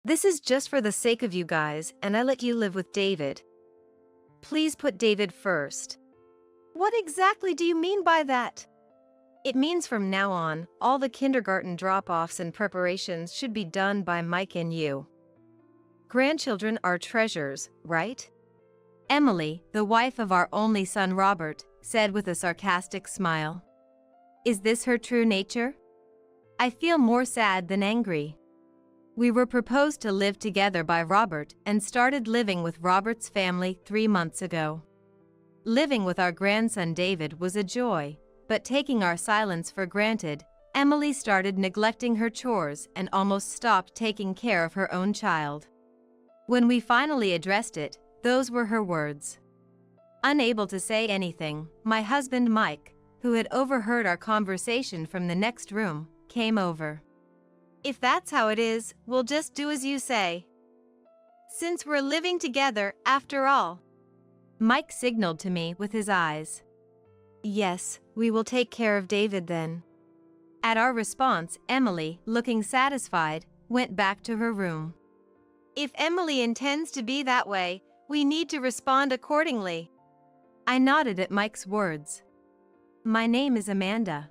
This is just for the sake of you guys, and I let you live with David. Please put David first. What exactly do you mean by that? It means from now on, all the kindergarten drop-offs and preparations should be done by Mike and you. Grandchildren are treasures, right? Emily, the wife of our only son Robert, said with a sarcastic smile. Is this her true nature? I feel more sad than angry. We were proposed to live together by Robert and started living with Robert's family 3 months ago. Living with our grandson David was a joy, but taking our silence for granted, Emily started neglecting her chores and almost stopped taking care of her own child. When we finally addressed it, those were her words. Unable to say anything, my husband Mike, who had overheard our conversation from the next room, came over. If that's how it is, we'll just do as you say. Since we're living together, after all. Mike signaled to me with his eyes. Yes, we will take care of David then. At our response, Emily, looking satisfied, went back to her room. If Emily intends to be that way, we need to respond accordingly. I nodded at Mike's words. My name is Amanda.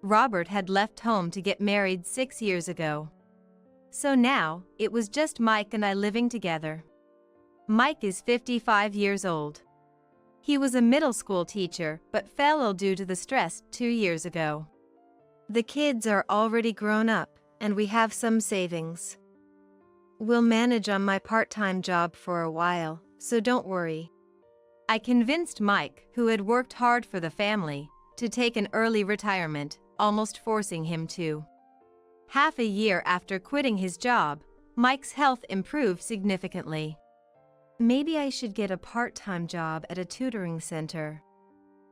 Robert had left home to get married 6 years ago. So now, it was just Mike and I living together. Mike is 55 years old. He was a middle school teacher but fell ill due to the stress 2 years ago. The kids are already grown up, and we have some savings. We'll manage on my part-time job for a while, so don't worry. I convinced Mike, who had worked hard for the family, to take an early retirement, almost forcing him to. Half a year after quitting his job, Mike's health improved significantly. Maybe I should get a part-time job at a tutoring center.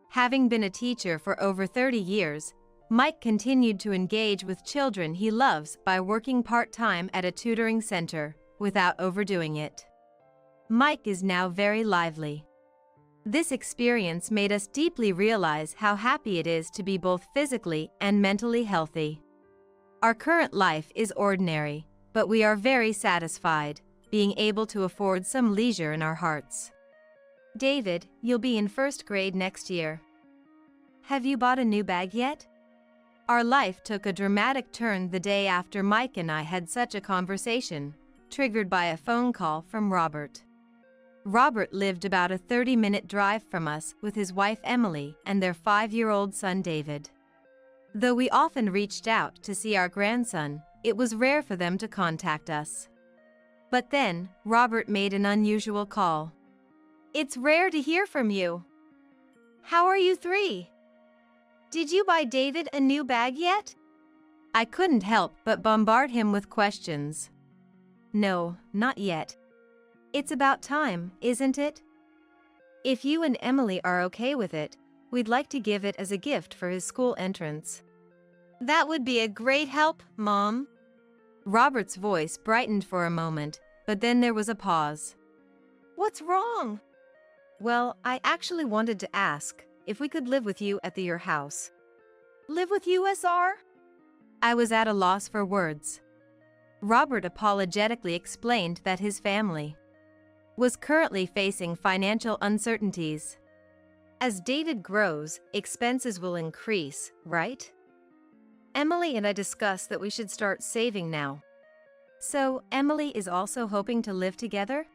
Having been a teacher for over 30 years, Mike continued to engage with children he loves by working part-time at a tutoring center, without overdoing it. Mike is now very lively. This experience made us deeply realize how happy it is to be both physically and mentally healthy. Our current life is ordinary, but we are very satisfied, being able to afford some leisure in our hearts. David, you'll be in first grade next year. Have you bought a new bag yet? Our life took a dramatic turn the day after Mike and I had such a conversation, triggered by a phone call from Robert. Robert lived about a 30-minute drive from us with his wife Emily and their 5-year-old son David. Though we often reached out to see our grandson, it was rare for them to contact us. But then, Robert made an unusual call. It's rare to hear from you. How are you three? Did you buy David a new bag yet? I couldn't help but bombard him with questions. No, not yet. It's about time, isn't it? If you and Emily are okay with it, we'd like to give it as a gift for his school entrance. That would be a great help, Mom. Robert's voice brightened for a moment, but then there was a pause. What's wrong? Well, I actually wanted to ask if we could live with you at your house. Live with you, SR? I was at a loss for words. Robert apologetically explained that his family was currently facing financial uncertainties. As David grows, expenses will increase, right? Emily and I discussed that we should start saving now. So, Emily is also hoping to live together?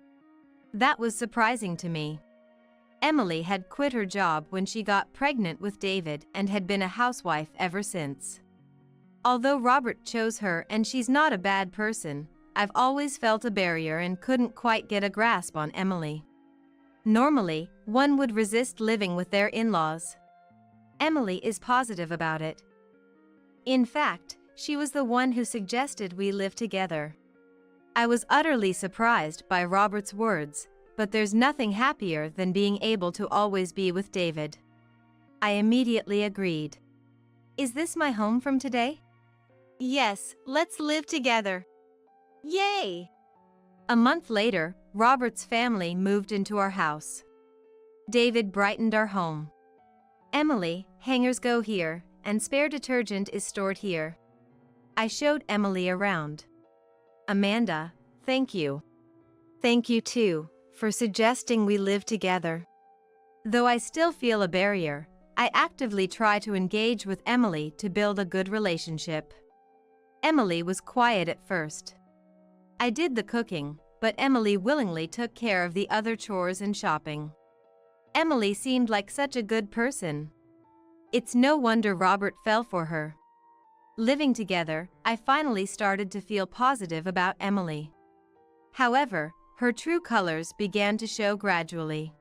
That was surprising to me. Emily had quit her job when she got pregnant with David and had been a housewife ever since. Although Robert chose her and she's not a bad person, I've always felt a barrier and couldn't quite get a grasp on Emily. Normally, one would resist living with their in-laws. Emily is positive about it. In fact, she was the one who suggested we live together. I was utterly surprised by Robert's words, but there's nothing happier than being able to always be with David. I immediately agreed. Is this my home from today? Yes, let's live together. Yay! A month later, Robert's family moved into our house. David brightened our home. Emily, hangers go here, and spare detergent is stored here. I showed Emily around. Amanda, thank you. Thank you too, for suggesting we live together. Though I still feel a barrier, I actively try to engage with Emily to build a good relationship. Emily was quiet at first. I did the cooking, but Emily willingly took care of the other chores and shopping. Emily seemed like such a good person. It's no wonder Robert fell for her. Living together, I finally started to feel positive about Emily. However, her true colors began to show gradually.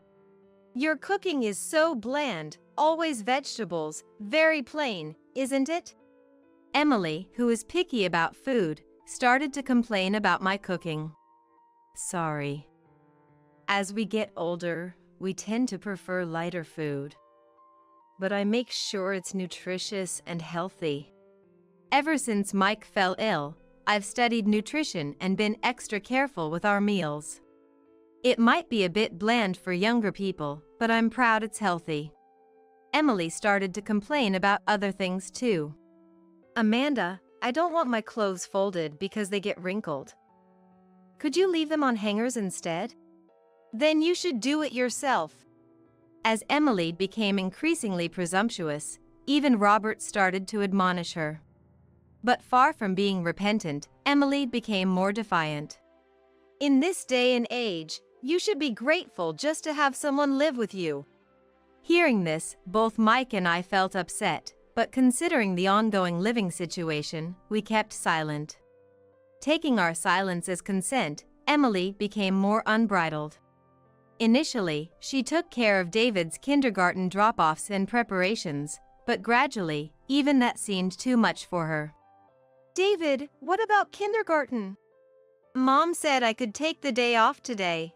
Your cooking is so bland, always vegetables, very plain, isn't it? Emily, who is picky about food, started to complain about my cooking. Sorry. As we get older, we tend to prefer lighter food. But I make sure it's nutritious and healthy. Ever since Mike fell ill, I've studied nutrition and been extra careful with our meals. It might be a bit bland for younger people, but I'm proud it's healthy. Emily started to complain about other things too. Amanda, I don't want my clothes folded because they get wrinkled. Could you leave them on hangers instead? Then you should do it yourself. As Emily became increasingly presumptuous, even Robert started to admonish her. But far from being repentant, Emily became more defiant. In this day and age, you should be grateful just to have someone live with you. Hearing this, both Mike and I felt upset, but considering the ongoing living situation, we kept silent. Taking our silence as consent, Emily became more unbridled. Initially, she took care of David's kindergarten drop-offs and preparations, but gradually, even that seemed too much for her. David, what about kindergarten? Mom said I could take the day off today.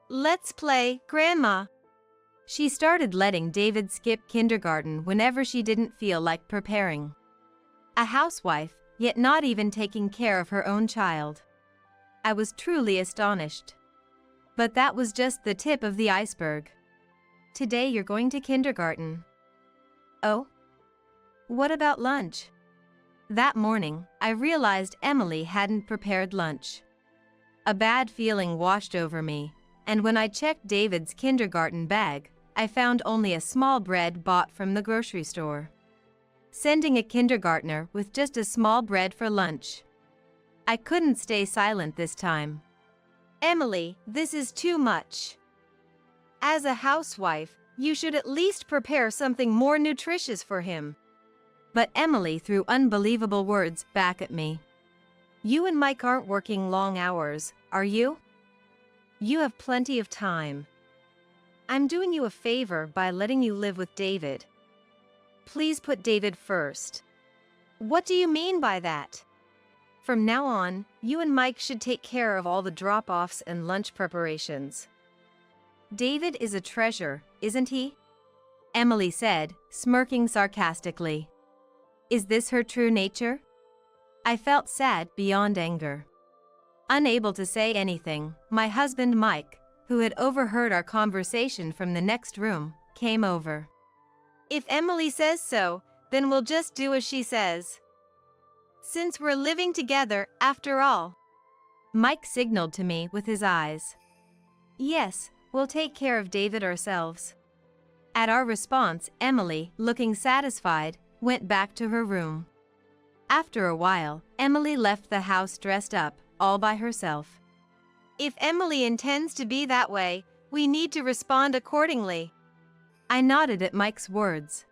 Let's play, Grandma. She started letting David skip kindergarten whenever she didn't feel like preparing. A housewife, yet not even taking care of her own child. I was truly astonished. But that was just the tip of the iceberg. Today you're going to kindergarten. Oh? What about lunch? That morning, I realized Emily hadn't prepared lunch. A bad feeling washed over me, and when I checked David's kindergarten bag, I found only a small bread bought from the grocery store. Sending a kindergartner with just a small bread for lunch. I couldn't stay silent this time. Emily, this is too much. As a housewife, you should at least prepare something more nutritious for him. But Emily threw unbelievable words back at me. You and Mike aren't working long hours, are you? You have plenty of time. I'm doing you a favor by letting you live with David. Please put David first. What do you mean by that? From now on, you and Mike should take care of all the drop-offs and lunch preparations. David is a treasure, isn't he? Emily said, smirking sarcastically. Is this her true nature? I felt sad beyond anger. Unable to say anything, my husband Mike, who had overheard our conversation from the next room, came over. If Emily says so, then we'll just do as she says. Since we're living together, after all. Mike signaled to me with his eyes. Yes, we'll take care of David ourselves. At our response, Emily, looking satisfied, went back to her room. After a while, Emily left the house dressed up, all by herself. If Emily intends to be that way, we need to respond accordingly. I nodded at Mike's words.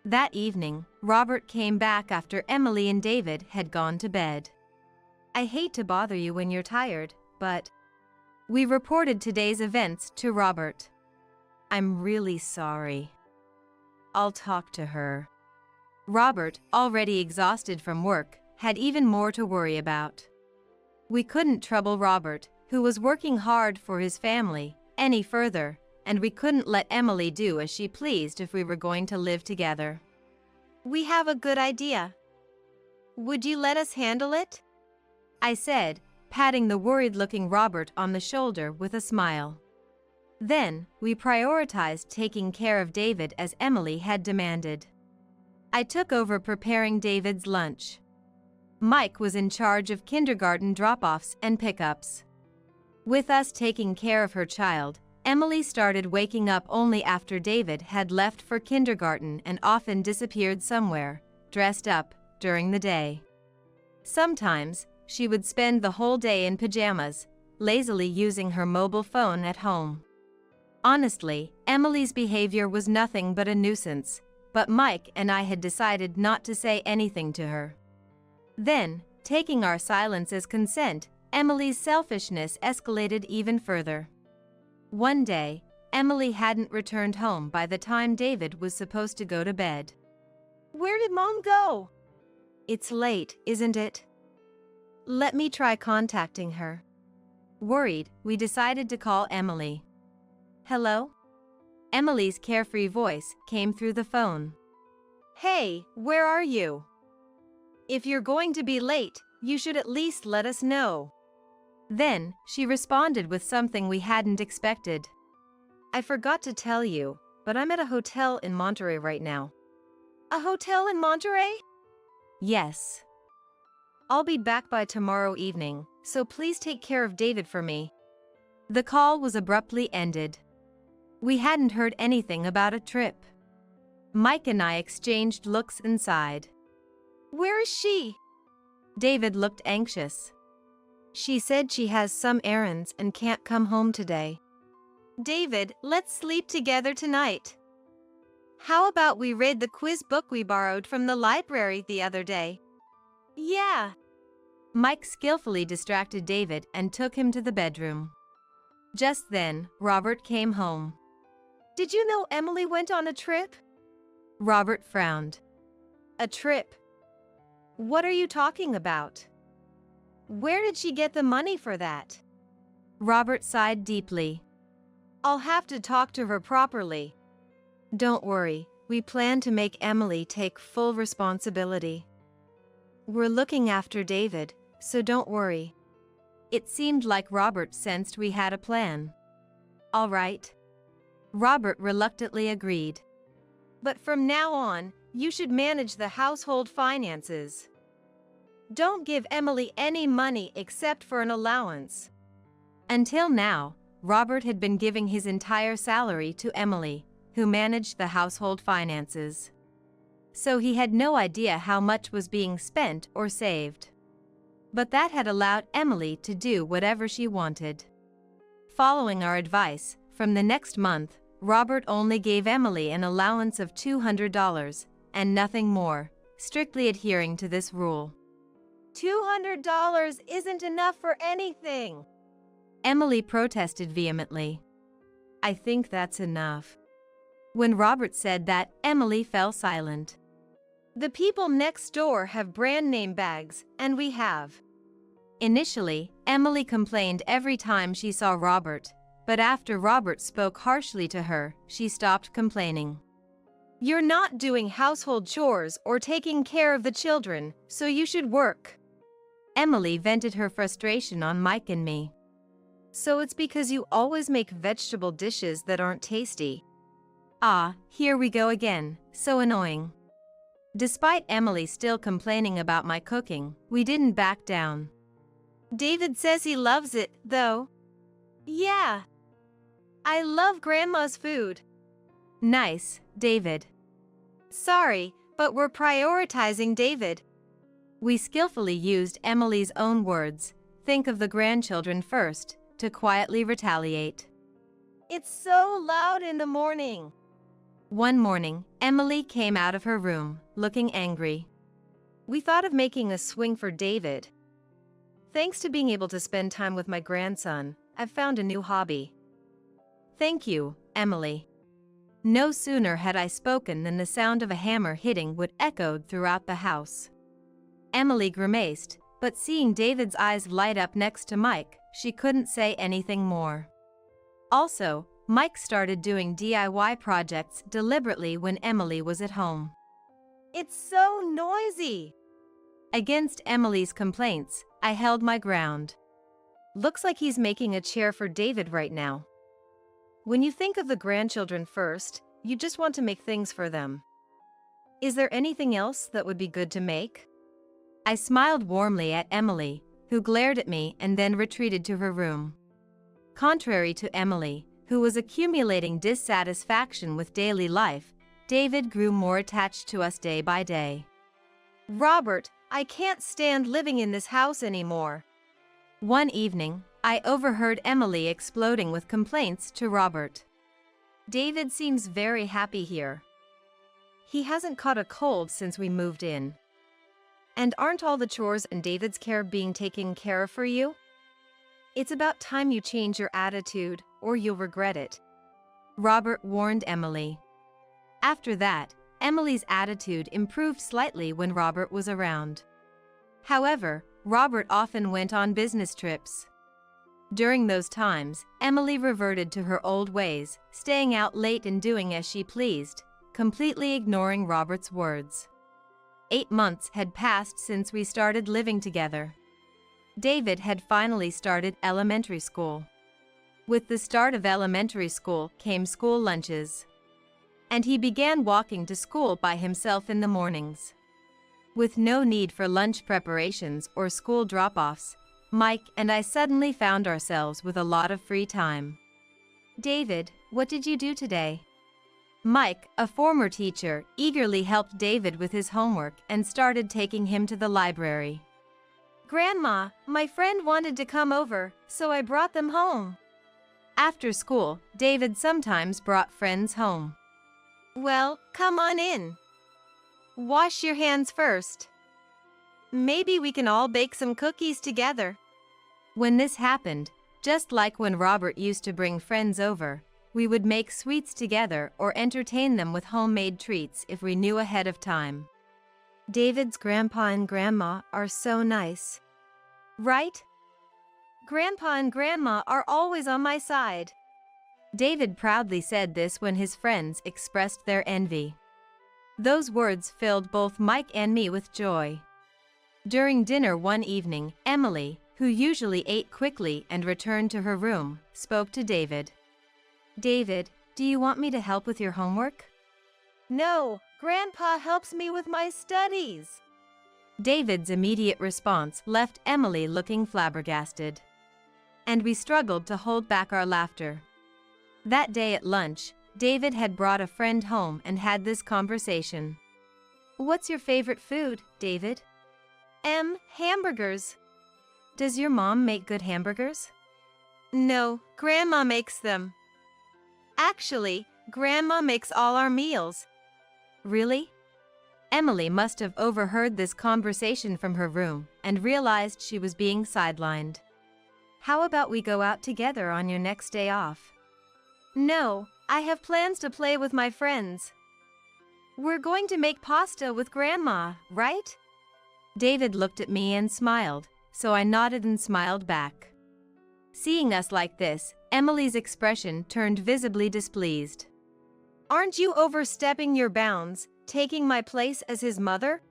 That evening, Robert came back after Emily and David had gone to bed. I hate to bother you when you're tired, but... We reported today's events to Robert. I'm really sorry. I'll talk to her. Robert, already exhausted from work, had even more to worry about. We couldn't trouble Robert, who was working hard for his family, any further, and we couldn't let Emily do as she pleased if we were going to live together. We have a good idea. Would you let us handle it? I said, patting the worried-looking Robert on the shoulder with a smile. Then, we prioritized taking care of David as Emily had demanded. I took over preparing David's lunch. Mike was in charge of kindergarten drop-offs and pickups. With us taking care of her child, Emily started waking up only after David had left for kindergarten and often disappeared somewhere, dressed up, during the day. Sometimes, she would spend the whole day in pajamas, lazily using her mobile phone at home. Honestly, Emily's behavior was nothing but a nuisance, but Mike and I had decided not to say anything to her. Then, taking our silence as consent, Emily's selfishness escalated even further. One day, Emily hadn't returned home by the time David was supposed to go to bed. Where did Mom go? It's late, isn't it? Let me try contacting her. Worried, we decided to call Emily. Hello? Emily's carefree voice came through the phone. Hey, where are you? If you're going to be late, you should at least let us know. Then, she responded with something we hadn't expected. I forgot to tell you, but I'm at a hotel in Monterey right now. A hotel in Monterey? Yes. I'll be back by tomorrow evening, so please take care of David for me. The call was abruptly ended. We hadn't heard anything about a trip. Mike and I exchanged looks and sighed. Where is she? David looked anxious. She said she has some errands and can't come home today. David, let's sleep together tonight. How about we read the quiz book we borrowed from the library the other day? Yeah. Mike skillfully distracted David and took him to the bedroom. Just then, Robert came home. Did you know Emily went on a trip? Robert frowned. A trip? What are you talking about? Where did she get the money for that? Robert sighed deeply. I'll have to talk to her properly. Don't worry, we plan to make Emily take full responsibility. We're looking after David, so don't worry. It seemed like Robert sensed we had a plan. All right. Robert reluctantly agreed. But from now on, you should manage the household finances. Don't give Emily any money except for an allowance. Until now, Robert had been giving his entire salary to Emily, who managed the household finances. So he had no idea how much was being spent or saved. But that had allowed Emily to do whatever she wanted. Following our advice, from the next month, Robert only gave Emily an allowance of $200, and nothing more, strictly adhering to this rule. $200 isn't enough for anything. Emily protested vehemently. I think that's enough. When Robert said that, Emily fell silent. The people next door have brand name bags, and we have. Initially, Emily complained every time she saw Robert, but after Robert spoke harshly to her, she stopped complaining. You're not doing household chores or taking care of the children, so you should work. Emily vented her frustration on Mike and me. So it's because you always make vegetable dishes that aren't tasty. Ah, here we go again, so annoying. Despite Emily still complaining about my cooking, we didn't back down. David says he loves it, though. Yeah. I love Grandma's food. Nice, David. Sorry, but we're prioritizing David. We skillfully used Emily's own words, think of the grandchildren first, to quietly retaliate. It's so loud in the morning. One morning, Emily came out of her room, looking angry. We thought of making a swing for David. Thanks to being able to spend time with my grandson, I've found a new hobby. Thank you, Emily. No sooner had I spoken than the sound of a hammer hitting wood echoed throughout the house. Emily grimaced, but seeing David's eyes light up next to Mike, she couldn't say anything more. Also, Mike started doing DIY projects deliberately when Emily was at home. It's so noisy. Against Emily's complaints, I held my ground. Looks like he's making a chair for David right now. When you think of the grandchildren first, you just want to make things for them. Is there anything else that would be good to make? I smiled warmly at Emily, who glared at me and then retreated to her room. Contrary to Emily, who was accumulating dissatisfaction with daily life, David grew more attached to us day by day. Robert, I can't stand living in this house anymore. One evening, I overheard Emily exploding with complaints to Robert. David seems very happy here. He hasn't caught a cold since we moved in. And aren't all the chores and David's care being taken care of for you? It's about time you change your attitude, or you'll regret it. Robert warned Emily. After that, Emily's attitude improved slightly when Robert was around. However, Robert often went on business trips. During those times, Emily reverted to her old ways, staying out late and doing as she pleased, completely ignoring Robert's words. 8 months had passed since we started living together. David had finally started elementary school. With the start of elementary school came school lunches. And he began walking to school by himself in the mornings. With no need for lunch preparations or school drop-offs, Mike and I suddenly found ourselves with a lot of free time. David, what did you do today? Mike, a former teacher, eagerly helped David with his homework and started taking him to the library. Grandma, my friend wanted to come over, so I brought them home. After school, David sometimes brought friends home. Well, come on in. Wash your hands first. Maybe we can all bake some cookies together. When this happened, just like when Robert used to bring friends over, we would make sweets together or entertain them with homemade treats if we knew ahead of time. David's grandpa and grandma are so nice. Right? Grandpa and grandma are always on my side. David proudly said this when his friends expressed their envy. Those words filled both Mike and me with joy. During dinner one evening, Emily, who usually ate quickly and returned to her room, spoke to David. David, do you want me to help with your homework? No, Grandpa helps me with my studies. David's immediate response left Emily looking flabbergasted. And we struggled to hold back our laughter. That day at lunch, David had brought a friend home and had this conversation. What's your favorite food, David? Hamburgers. Does your mom make good hamburgers? No, Grandma makes them. Actually, Grandma makes all our meals. Really? Emily must have overheard this conversation from her room and realized she was being sidelined. How about we go out together on your next day off? No, I have plans to play with my friends. We're going to make pasta with Grandma, right? David looked at me and smiled, so I nodded and smiled back. Seeing us like this, Emily's expression turned visibly displeased. Aren't you overstepping your bounds, taking my place as his mother?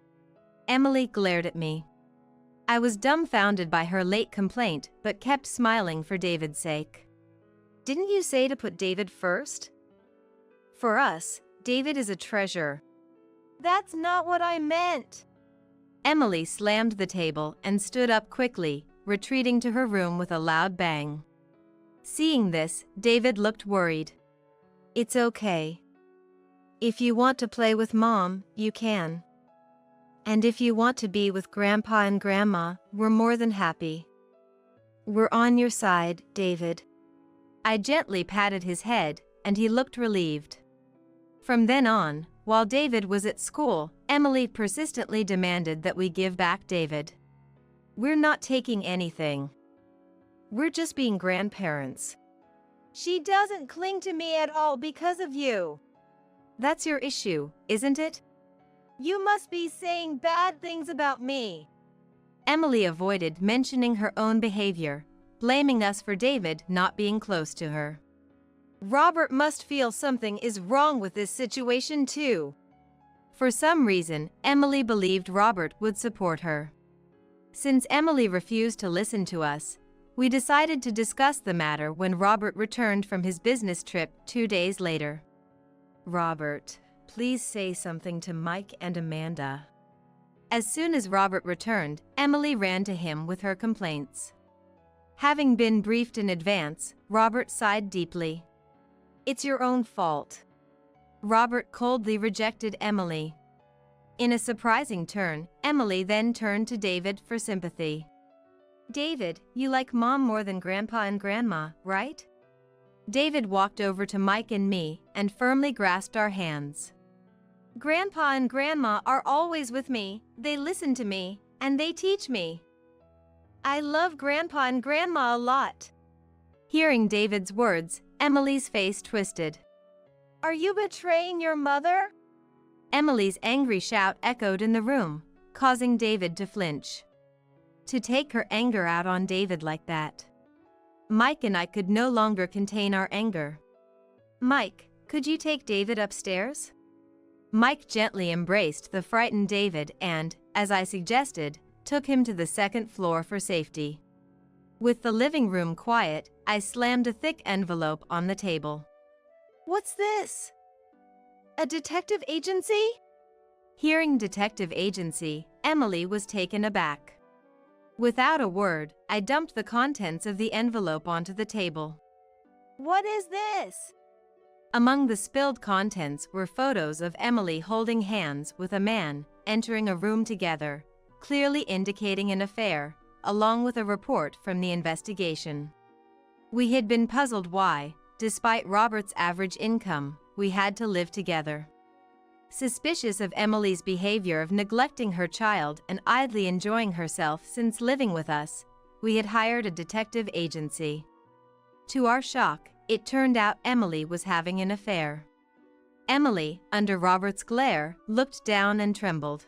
Emily glared at me. I was dumbfounded by her late complaint, but kept smiling for David's sake. Didn't you say to put David first? For us, David is a treasure. That's not what I meant. Emily slammed the table and stood up quickly, retreating to her room with a loud bang. Seeing this, David looked worried. It's okay. If you want to play with Mom, you can. And if you want to be with Grandpa and Grandma, we're more than happy. We're on your side, David. I gently patted his head, and he looked relieved. From then on, while David was at school, Emily persistently demanded that we give back David. We're not taking anything. We're just being grandparents. She doesn't cling to me at all because of you. That's your issue, isn't it? You must be saying bad things about me. Emily avoided mentioning her own behavior, blaming us for David not being close to her. Robert must feel something is wrong with this situation too. For some reason, Emily believed Robert would support her. Since Emily refused to listen to us, we decided to discuss the matter when Robert returned from his business trip 2 days later. Robert, please say something to Mike and Amanda. As soon as Robert returned, Emily ran to him with her complaints. Having been briefed in advance, Robert sighed deeply. It's your own fault. Robert coldly rejected Emily. In a surprising turn, Emily then turned to David for sympathy. David, you like Mom more than Grandpa and Grandma, right? David walked over to Mike and me and firmly grasped our hands. Grandpa and Grandma are always with me, they listen to me, and they teach me. I love Grandpa and Grandma a lot. Hearing David's words, Emily's face twisted. Are you betraying your mother? Emily's angry shout echoed in the room, causing David to flinch. To take her anger out on David like that. Mike and I could no longer contain our anger. Mike, could you take David upstairs? Mike gently embraced the frightened David and, as I suggested, took him to the second floor for safety. With the living room quiet, I slammed a thick envelope on the table. What's this? A detective agency? Hearing detective agency, Emily was taken aback. Without a word, I dumped the contents of the envelope onto the table. What is this? Among the spilled contents were photos of Emily holding hands with a man, entering a room together, clearly indicating an affair, along with a report from the investigation. We had been puzzled why, despite Robert's average income, we had to live together. Suspicious of Emily's behavior of neglecting her child and idly enjoying herself since living with us, we had hired a detective agency. To our shock, it turned out Emily was having an affair. Emily, under Robert's glare, looked down and trembled.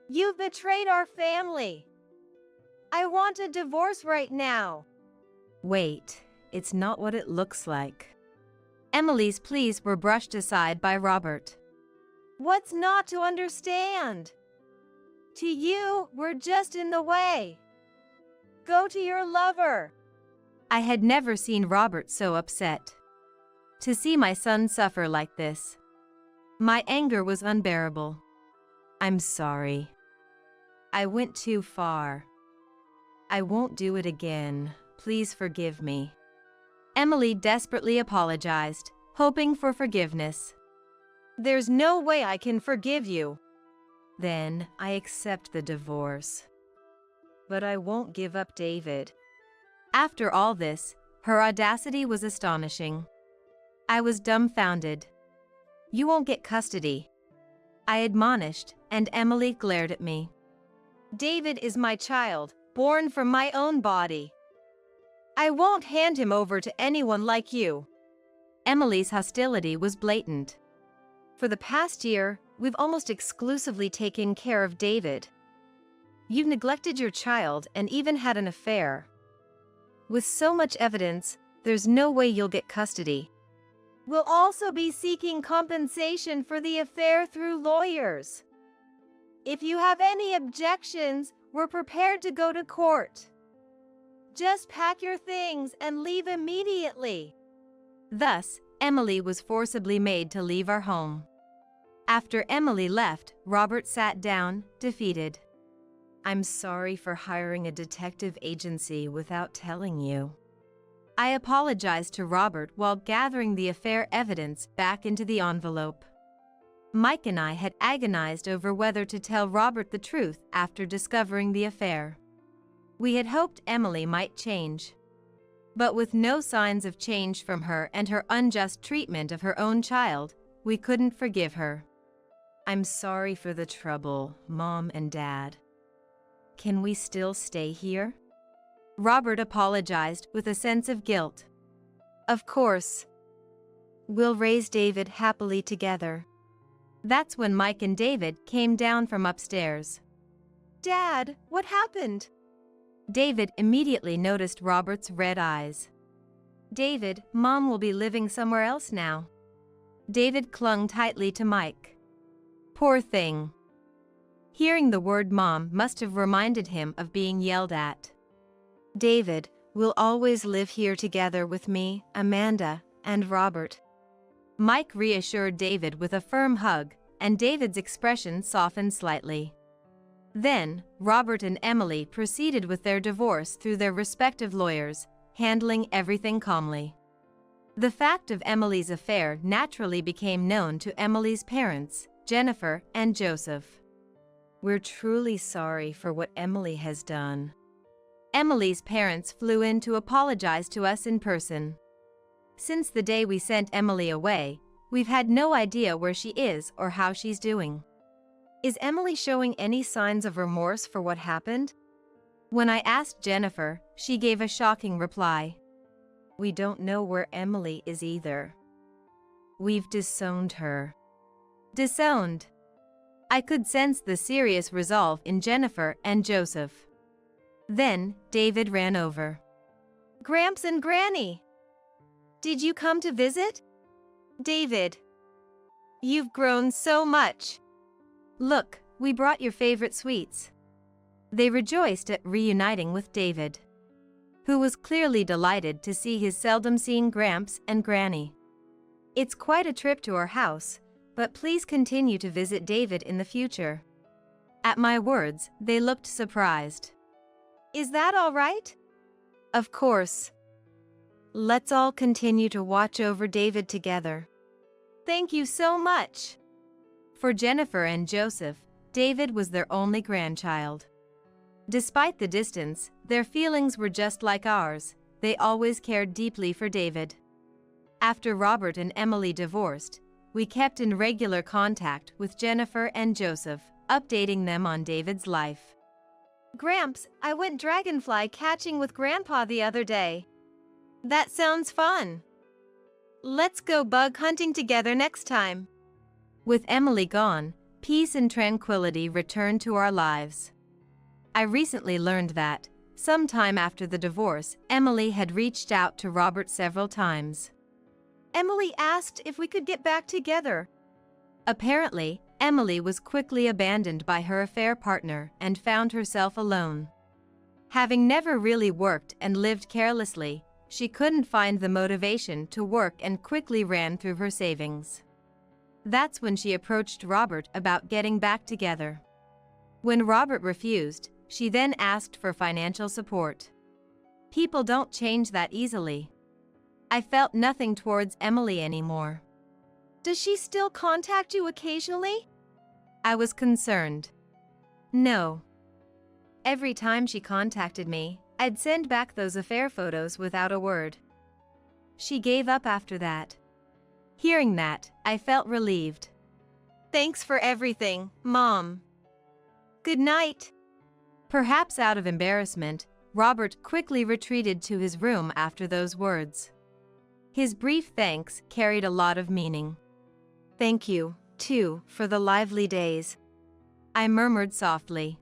You've betrayed our family. I want a divorce right now. Wait, it's not what it looks like. Emily's pleas were brushed aside by Robert. What's not to understand? To you, we're just in the way. Go to your lover. I had never seen Robert so upset. To see my son suffer like this. My anger was unbearable. I'm sorry. I went too far. I won't do it again. Please forgive me. Emily desperately apologized, hoping for forgiveness. There's no way I can forgive you. Then I accept the divorce. But I won't give up David. After all this, her audacity was astonishing. I was dumbfounded. You won't get custody, I admonished, and Emily glared at me. David is my child, born from my own body. I won't hand him over to anyone like you. Emily's hostility was blatant. For the past year, we've almost exclusively taken care of David. You've neglected your child and even had an affair. With so much evidence, there's no way you'll get custody. We'll also be seeking compensation for the affair through lawyers. If you have any objections, we're prepared to go to court. Just pack your things and leave immediately. Thus, Emily was forcibly made to leave our home. After Emily left, Robert sat down, defeated. I'm sorry for hiring a detective agency without telling you. I apologized to Robert while gathering the affair evidence back into the envelope. Mike and I had agonized over whether to tell Robert the truth after discovering the affair. We had hoped Emily might change. But with no signs of change from her and her unjust treatment of her own child, we couldn't forgive her. I'm sorry for the trouble, Mom and Dad. Can we still stay here? Robert apologized with a sense of guilt. Of course. We'll raise David happily together. That's when Mike and David came down from upstairs. Dad, what happened? David immediately noticed Robert's red eyes. David, Mom will be living somewhere else now. David clung tightly to Mike. Poor thing. Hearing the word Mom must have reminded him of being yelled at. David, we'll always live here together with me, Amanda, and Robert. Mike reassured David with a firm hug, and David's expression softened slightly. Then, Robert and Emily proceeded with their divorce through their respective lawyers, handling everything calmly. The fact of Emily's affair naturally became known to Emily's parents, Jennifer and Joseph. We're truly sorry for what Emily has done. Emily's parents flew in to apologize to us in person. Since the day we sent Emily away, we've had no idea where she is or how she's doing. Is Emily showing any signs of remorse for what happened? When I asked Jennifer, she gave a shocking reply. We don't know where Emily is either. We've disowned her. Disowned? I could sense the serious resolve in Jennifer and Joseph. Then, David ran over. Gramps and Granny! Did you come to visit? David, you've grown so much. Look, we brought your favorite sweets. They rejoiced at reuniting with David, who was clearly delighted to see his seldom-seen Gramps and Granny. It's quite a trip to our house, but please continue to visit David in the future. At my words, they looked surprised. Is that all right? Of course. Let's all continue to watch over David together. Thank you so much. For Jennifer and Joseph, David was their only grandchild. Despite the distance, their feelings were just like ours. They always cared deeply for David. After Robert and Emily divorced, we kept in regular contact with Jennifer and Joseph, updating them on David's life. Gramps, I went dragonfly catching with Grandpa the other day. That sounds fun. Let's go bug hunting together next time. With Emily gone, peace and tranquility returned to our lives. I recently learned that, sometime after the divorce, Emily had reached out to Robert several times. Emily asked if we could get back together. Apparently, Emily was quickly abandoned by her affair partner and found herself alone. Having never really worked and lived carelessly, she couldn't find the motivation to work and quickly ran through her savings. That's when she approached Robert about getting back together. When Robert refused, she then asked for financial support. People don't change that easily. I felt nothing towards Emily anymore. Does she still contact you occasionally? I was concerned. No. Every time she contacted me, I'd send back those affair photos without a word. She gave up after that. Hearing that, I felt relieved. Thanks for everything, Mom. Good night. Perhaps out of embarrassment, Robert quickly retreated to his room after those words. His brief thanks carried a lot of meaning. Thank you, too, for the lively days. I murmured softly.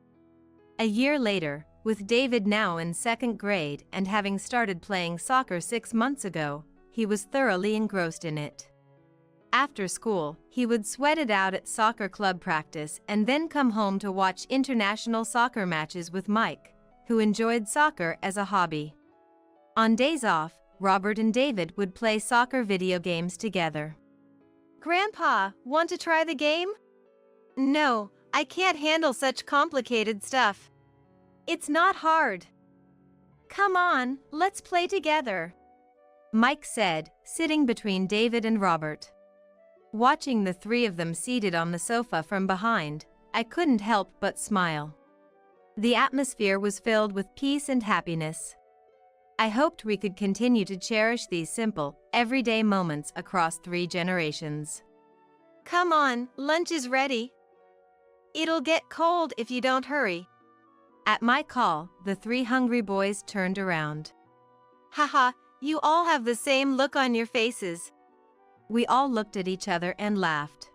A year later, with David now in second grade and having started playing soccer 6 months ago, he was thoroughly engrossed in it. After school, he would sweat it out at soccer club practice and then come home to watch international soccer matches with Mike, who enjoyed soccer as a hobby. On days off, Robert and David would play soccer video games together. Grandpa, want to try the game? No, I can't handle such complicated stuff. It's not hard. Come on, let's play together, Mike said, sitting between David and Robert. Watching the three of them seated on the sofa from behind, I couldn't help but smile. The atmosphere was filled with peace and happiness. I hoped we could continue to cherish these simple, everyday moments across 3 generations. Come on, lunch is ready. It'll get cold if you don't hurry. At my call, the 3 hungry boys turned around. Haha, you all have the same look on your faces. We all looked at each other and laughed.